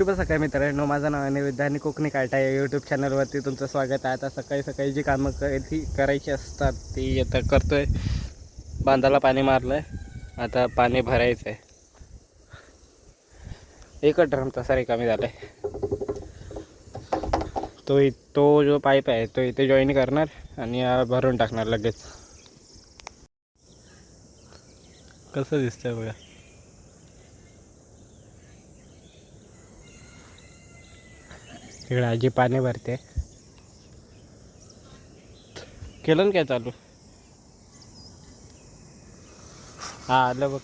शुभ सकाळी मित्रांनो, माझं नाव अनिरुद्ध आणि कोकणी काटा या यूट्यूब चॅनलवरती तुमचं स्वागत आहे. आता सकाळी सकाळी जी कामं करायची असतात ती आता करतो आहे. बांधाला पाणी मारलं आहे, आता पाणी भरायचं आहे. एकच ड्रम तसा रिकामी झाला आहे. तो जो पाईप आहे तो इथे जॉईन करणार आणि भरून टाकणार लगेच. कसं दिसतंय बघा. इकडे आजी पाणी भरते. केलं ना काय चालू? हा आलं बघ.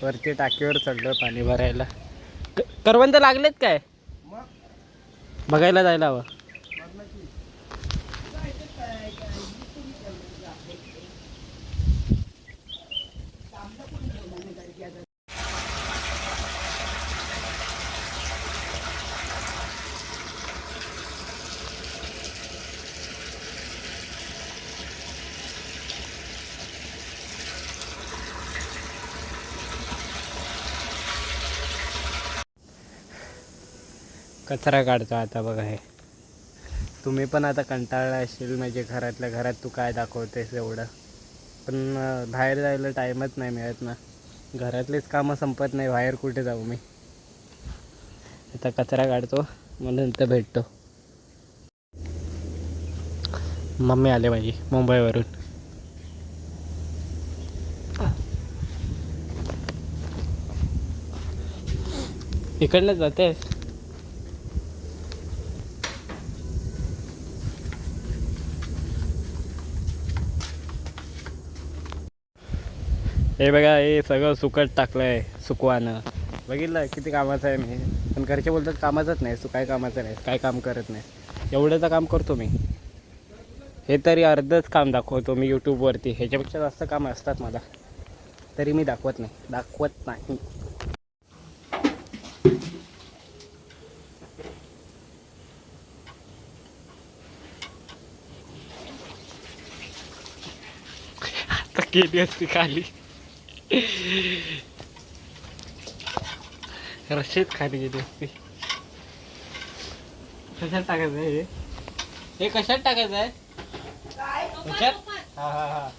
वरती टाकीवर चढलं पाणी भरायला. करवंद लागलेत काय बघायला जायला हवं. कचरा काढतो आता बघा. हे तुम्ही पण आता कंटाळला असेल, म्हणजे घरातल्या घरात तू काय दाखवतेस एवढं. पण बाहेर जायला टाईमच नाही मिळत ना. घरातलेच कामं संपत नाही, बाहेर कुठे जाऊ मी. आता कचरा काढतो, मग नंतर भेटतो. मम्मी आले माझी मुंबईवरून. इकडनं जातेस? हे बघा, हे सगळं सुकट टाकलं आहे सुकवानं. बघितलं किती कामाचं आहे मी. पण घरचे बोलतात कामाचंच नाही, काय कामाचं नाही, काय काम करत नाही. एवढंच काम करतो मी. हे तरी अर्धच काम दाखवतो मी यूट्यूबवरती. ह्याच्यापेक्षा जास्त काम असतात मला, तरी मी दाखवत नाही. आता केली असती खाली, रशीद खाली गेली असती. कशात टाकायचं आहे हे कशात टाकायचं आहे? हा हा हा.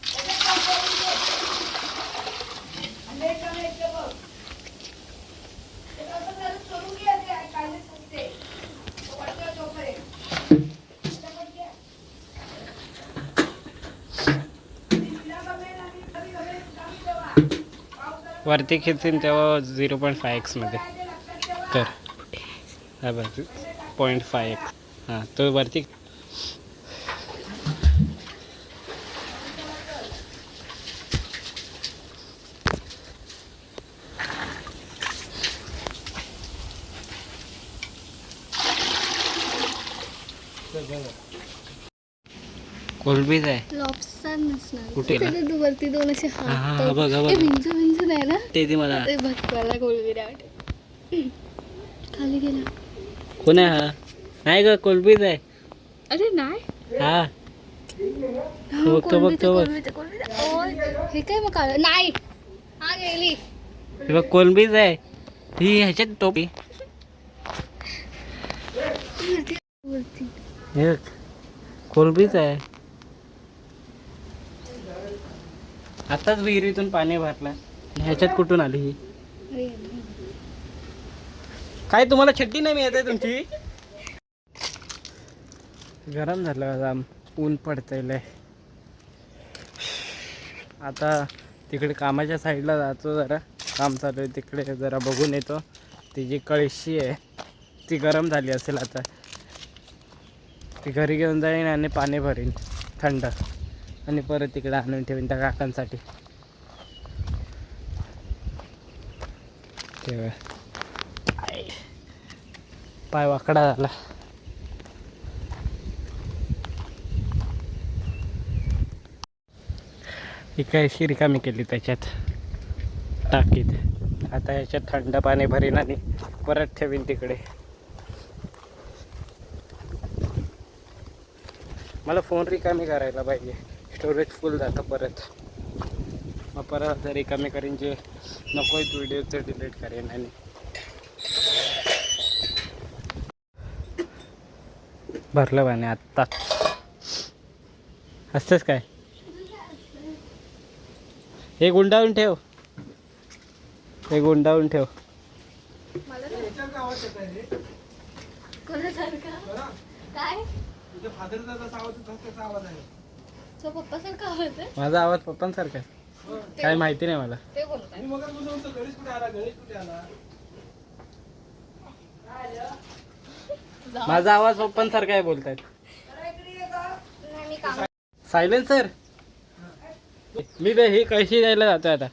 वरती खेचीन तेव्हा 0.5x मध्ये कर. हा बघ 0.5x. हां तो वरती. कोलबीज आहे. लॉबस्टर नसणार कुठे वरती दोन असे हात. बघ विंचू नाही ना ते मला भटकायला कोलबी खाली गेला. कोण आहे हा? नाही ग, कोलबीज आहे. अरे नाही. हा बघतो. हे काय मग नाही. हा गेली. हे बघ कोलबीज आहे ही. ह्याच्यात टोपी. हे कोलबीज आहे. आताच विहिरीतून पाणी भरलं. ह्याच्यात कुठून आली ही? काय तुम्हाला छड्डी नाही मिळत आहे तुमची? गरम झालं जाम, ऊन पडतंय. आता तिकडे कामाच्या साईडला जातो, जरा काम चालू आहे तिकडे, जरा बघून येतो. ती जी कळशी आहे ती गरम झाली असेल, आता ती घरी घेऊन जाईन आणि पाणी भरीन थंड, आणि परत तिकडे आणून ठेवीन त्या काकांसाठी. पाय वाकडा झाला. ही कळशी रिकामी केली त्याच्यात टाकीत. आता याच्यात थंड पाणी भरीन आणि परत ठेवीन तिकडे. मला फोन रिकामी करायला पाहिजे, स्टोरेज फुल जातं परत. मग परत रिकामी करीन जे नको आहेत व्हिडिओ ते डिलीट करेन. आणि भरलं पाणी आत्ता. असतंच काय, हे गुंडाळून ठेव, हे गुंडाळून ठेव. काय तो पप्पासारखा आवाज आहे. माझा आवाज पप्पांसारखा आहे. काय माहिती नाही मला. ते बोलताय. माझा आवाज पप्पांसारखा आहे बोलतायत. नाही, मी काम सायलेन्सर. मी बे ही कशी द्यायला जातोय आता.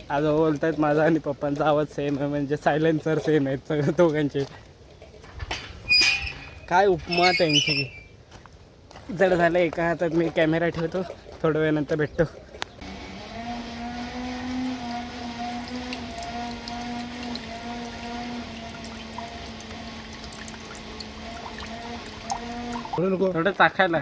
आज बोलतायत माझा आणि पप्पांचा आवाज सेम आहे, म्हणजे सायलेन्सर सेम आहेत सगळं दोघांचे. काय उपमा त्यांची. जड झालं. एका हातात मी कॅमेरा ठेवतो, थोड्या वेळानंतर भेटतो. थोडं चाखायला.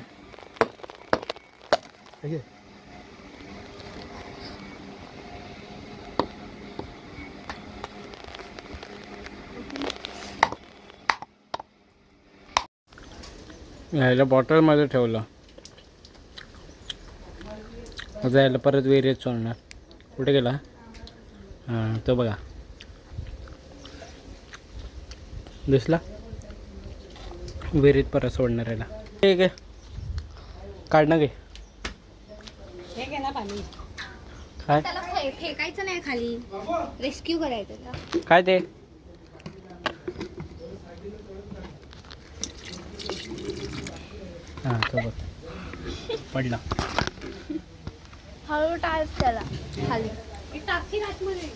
यायला बॉटलमध्ये ठेवलं. आता यायला परत विहिरीत सोडणार. कुठे गेला? हां, तो बघा दिसला. विहिरीत परत सोडणार याला. ठीक आहे, काढणं घे. हे घे ना पाणी. काय त्याला फेकायचं नाही खाली, रेस्क्यू करायचं त्याला. काय ते? हां, तो बघ पडला. हळू टाळ त्याला खाली. टाकी आतमध्ये.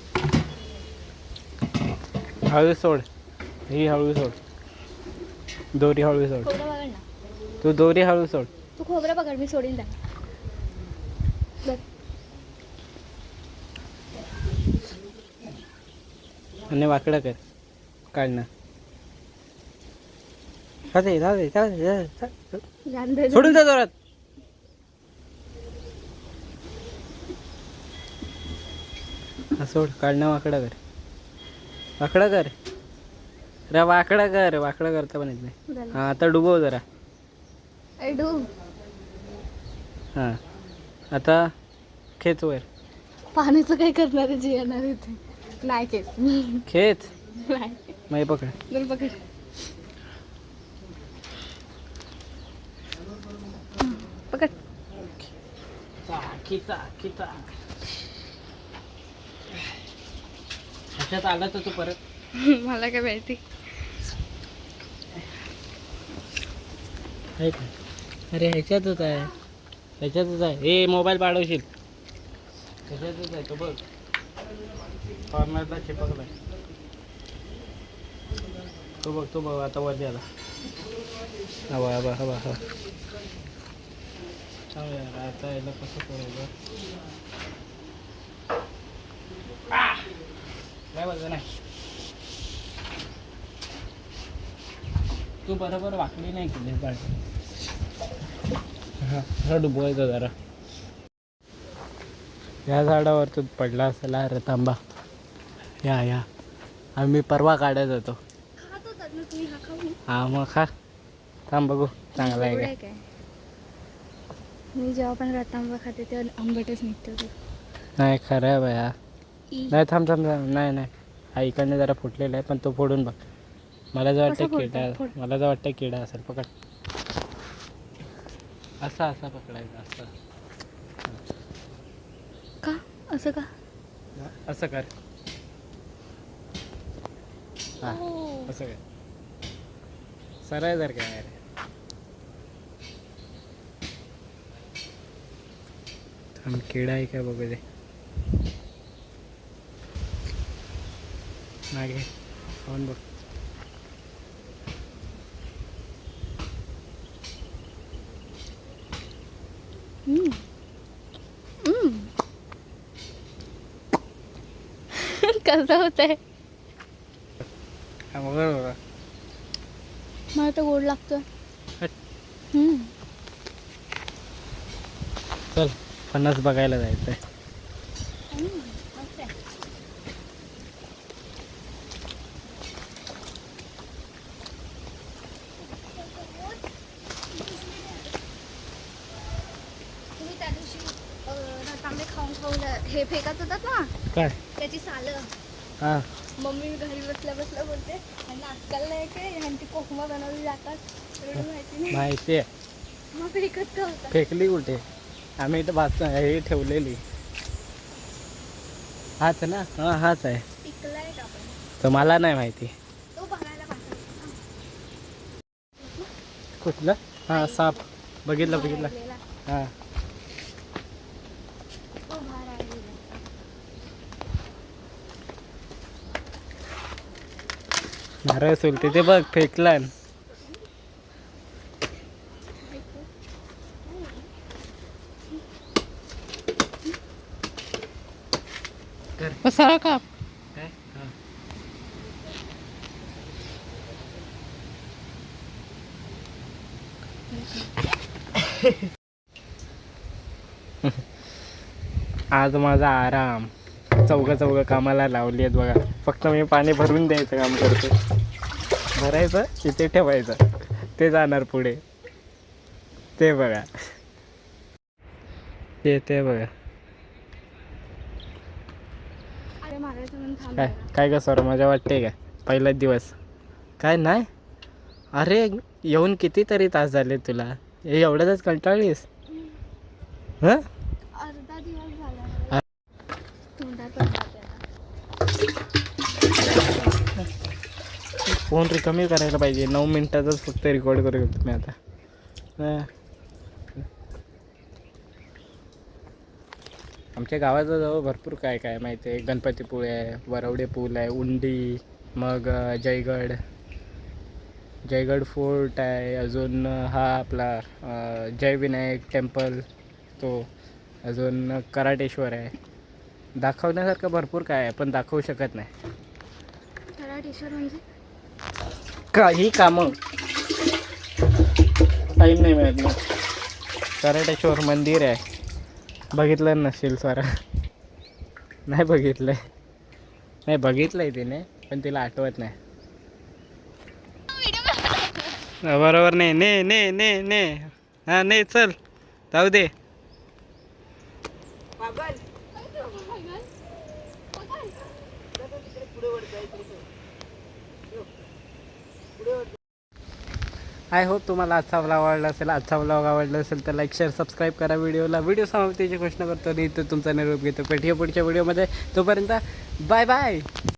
हळू सोड. ही हळू सोड. दोरी हळू सोड. खोबरं पकड ना. तू दोरी हळू सोड. तू खोबरं पकड, मी सोडीन त्याला. आणि वाकडं कर. काढणं. सोडून जा जोरात. सोड. काढणं वाकडं कर. वाकडं कर रे, वाकडं कर. वाकडं करता पण येत नाही. हां, आता डुबव जरा. हां, आता खेच वर. पाण्याचं काय करणार आहे, जे येणार आहे ते. नाही खेच. नाही. मग पकड. दोन पकड. पकड. ह्याच्यात आला तर तू परत. मला काय माहिती. अरे ह्याच्यातच आहे, ह्याच्यातच आहे. हे मोबाईल पाडवशील. ह्याच्यातच आहे तो बघ. कॉर्नरला चिपकलाय. तो बघ आता वरती आला. हवा हवा हवा हवा. आता याला कसं करायचं. काय बोलतो नाही. तू बरोबर वाकडी नाही केली पाहिजे. हां, डुबवायचं जरा. या झाडावर तू पडला असेल अरे तांबा. या आम्ही परवा काढत होतो. हां, मग खा. थांब बघू चांगला आहे काय. मी जेव्हा पण रतांबा खाते तेव्हा आंबटच निघतो ते. नाही खरं आहे बाया. नाही थांब. नाही हा इकडनं जरा फुटलेला आहे, पण तो फोडून बघ. मला जर वाटतं किडा असेल. पकड. असा पकडायचा. का असं का? असं कर. हां, असं कर. सरळ जर काय रे. थांब, किडा आहे का बघू दे. मागे खाऊन बघ. हम्म. हम्म. कसं होत आहे? हा, बघ. मला तर गोड लागतं. हट. चल फणस बघायला जायचंय. तुम्ही त्या दिवशी रतांबे खाऊन खाऊन हे फेकत होतात ना, काय? त्याची सालं. हा, मम्मी घरी बसल्या बसल्या बोलते ह्यांना अक्कल नाही काय, ह्यांची कोकमा बनवली जातात एवढं माहिती नाही. माहिती आहे. मग फेकत का होता? फेकली कुठे? आम्ही इथं हे ठेवलेली. हाच ना? हा, हाच आहे. पिकलाय का आपण? तर मला नाही माहिती. तो बघायला पाहिजे. कुठलं? हा, साप. बघितलं. राहिलेला. हा, तो बाहेर राहिलेला. नारळ सोलते ते बघ, फेकला. पसारा काप. आज माझा आराम. चौघं कामाला लावली आहेत बघा. फक्त मी पाणी भरून द्यायचं काम करतो. भरायचं इथे ठेवायचं, ते जाणार पुढे. ते बघा, ते बघा. अरे मारायचं म्हणून थांब काय जरा. काय ग सर, मजा वाटते का? पहिलाच दिवस काय नाही? अरे येऊन कितीतरी तास झाले तुला, हे एवढ्यातच कंटाळलीस? हं? अर्धा दिवस झाला मला. तोंडात पडला त्याला. फोन रिकामी करायला पाहिजे. 9 मिनिटातच फक्त रेकॉर्ड करू शकतो मी आता. हं. आमच्या गावाच्या जवळ भरपूर काय काय माहिती आहे. गणपतीपुळे आहे, वरवडे पूल आहे, उंडी, मग जयगड फोर्ट आहे, अजून हा आपला जय विनायक टेम्पल, तो अजून कराटेश्वर आहे. दाखवण्यासारखं भरपूर काय आहे, पण दाखवू शकत नाही. खरा टी-शर्ट म्हणजे काही कामं टाईम नाही मिळत ना. कराटेश्वर मंदिर आहे, बघितलं नसेल सर. नाही बघितलं आहे तिने, पण तिला आठवत नाही. बरोबर नाही. ने हां, नाही चल जाऊ दे. आय होप तुम्हाला आजचा व्लॉग आवडला असेल तर लाईक, शेअर, सबस्क्राईब करा व्हिडिओ समाप्तीची घोषणा करतो आणि इथं तुमचा निरोप घेतो. भेटूया पुढच्या व्हिडिओमध्ये. तोपर्यंत बाय बाय.